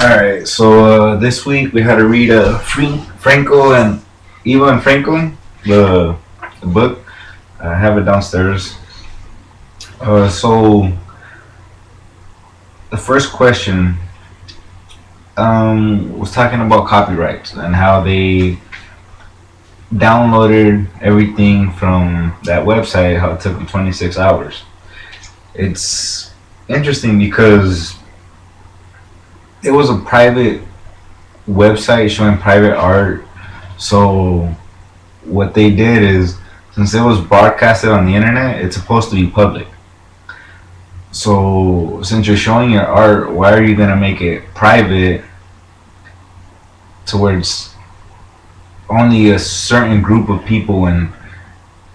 Alright, so this week we had to read Franco and Eva and Franco, the book. I have it downstairs. So the first question was talking about copyrights and how they downloaded everything from that website, how it took them 26 hours. It's interesting because it was a private website showing private art. So what they did is, since it was broadcasted on the internet, it's supposed to be public. So since you're showing your art, why are you gonna make it private towards only a certain group of people, and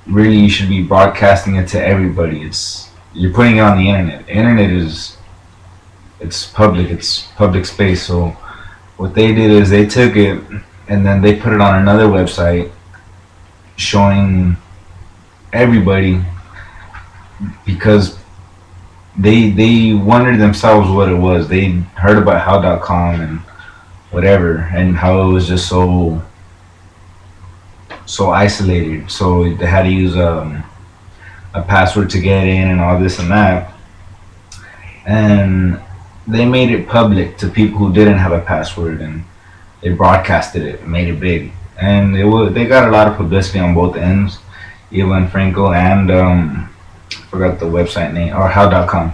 really you should be broadcasting it to everybody? You're putting it on the internet. The internet is it's public space. So what they did is they took it and then they put it on another website showing everybody, because they wondered themselves what it was. They heard about how.com and whatever, and how it was just so isolated. So they had to use a password to get in and all this and that. And they made it public to people who didn't have a password, and they broadcasted it, made it big, and they got a lot of publicity on both ends, Eva and Franco, and forgot the website name, or how.com.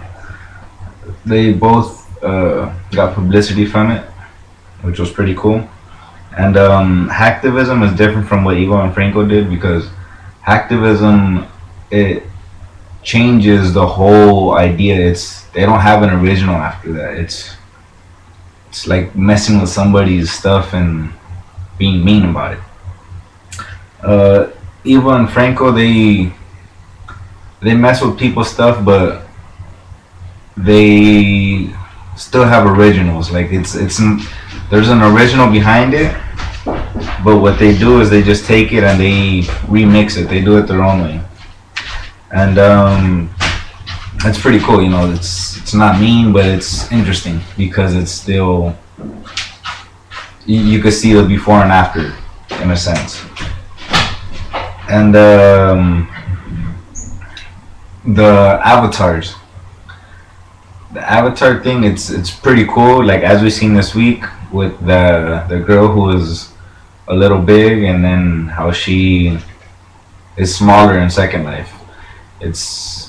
They both got publicity from it, which was pretty cool. And hacktivism is different from what Eva and Franco did, because hacktivism, it changes the whole idea. They don't have an original after that. It's like messing with somebody's stuff and being mean about it. Eva and Franco, they mess with people's stuff, but they still have originals. Like there's an original behind it, but what they do is they just take it and they remix it. They do it their own way, and it's pretty cool. It's not mean, but it's interesting because it's still, you could see the before and after in a sense. And the avatars, the avatar thing, it's pretty cool. Like, as we've seen this week with the girl who was a little big, and then how she is smaller in Second Life. It's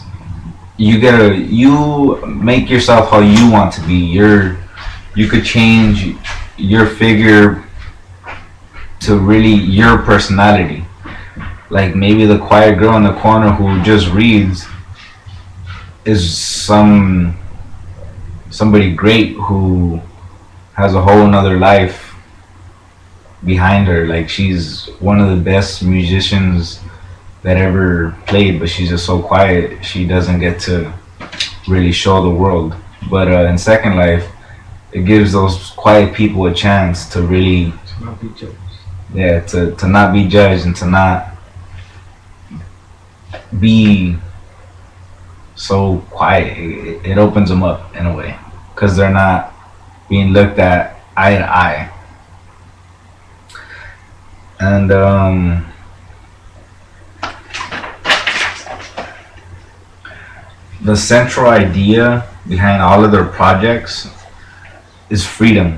you make yourself how you want to be. You could change your figure to really your personality. Like, maybe the quiet girl in the corner who just reads is somebody great who has a whole nother life behind her. Like, she's one of the best musicians that ever played, but she's just so quiet. She doesn't get to really show the world. But in Second Life, it gives those quiet people a chance to really, to not be judged. Yeah, to not be judged, and to not be so quiet. It opens them up in a way, because they're not being looked at eye to eye. And the central idea behind all of their projects is freedom.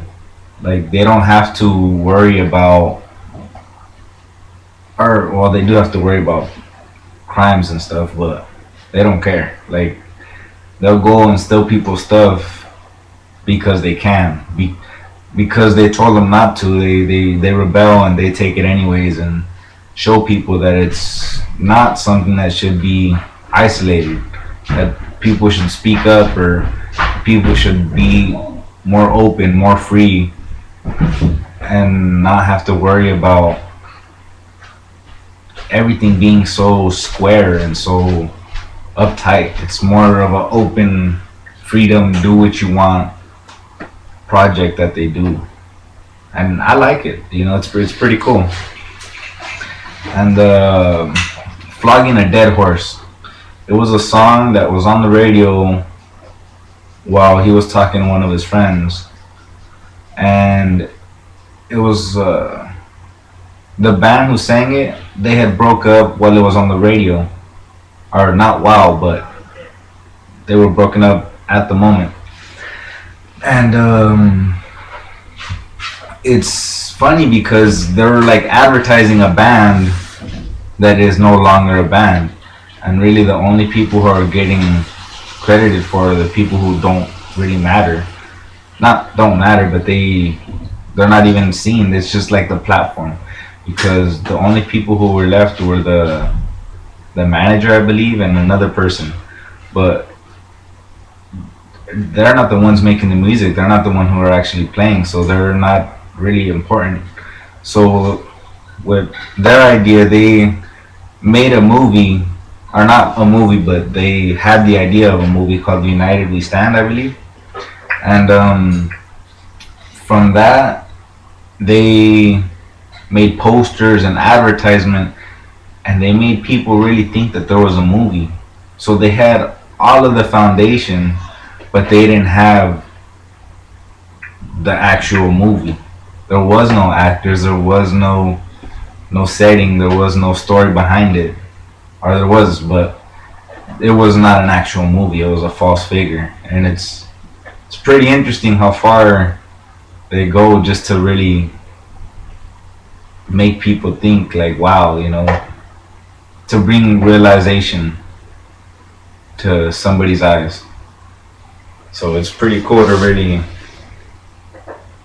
Like, they don't have to worry about, or well, they do have to worry about crimes and stuff, but they don't care. Like, they'll go and steal people's stuff because they can, because they told them not to. They rebel and they take it anyways, and show people that it's not something that should be isolated, that people should speak up, or people should be more open, more free, and not have to worry about everything being so square and so uptight. It's more of an open, freedom, do what you want project that they do, and I like it. It's pretty cool. And flogging a dead horse. It was a song that was on the radio while he was talking to one of his friends, and it was the band who sang it. They had broke up while it was on the radio, or not while, but they were broken up at the moment. And it's funny because they're like advertising a band that is no longer a band, and really the only people who are getting credited for are the people who don't really matter. Not don't matter, but they're not even seen. It's just like the platform, because the only people who were left were the manager, I believe, and another person. But they're not the ones making the music. They're not the one who are actually playing, so they're not really important. So with their idea, they made a movie, or not a movie, but they had the idea of a movie called United We Stand, I believe. And from that, they made posters and advertisement, and they made people really think that there was a movie. So they had all of the foundation, but they didn't have the actual movie. There was no actors, there was no setting, there was no story behind it, or there was, but it was not an actual movie. It was a false figure, and it's pretty interesting how far they go just to really make people think like, wow, to bring realization to somebody's eyes. So it's pretty cool to really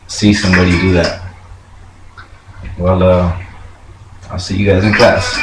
see somebody do that. Well, I'll see you guys in class.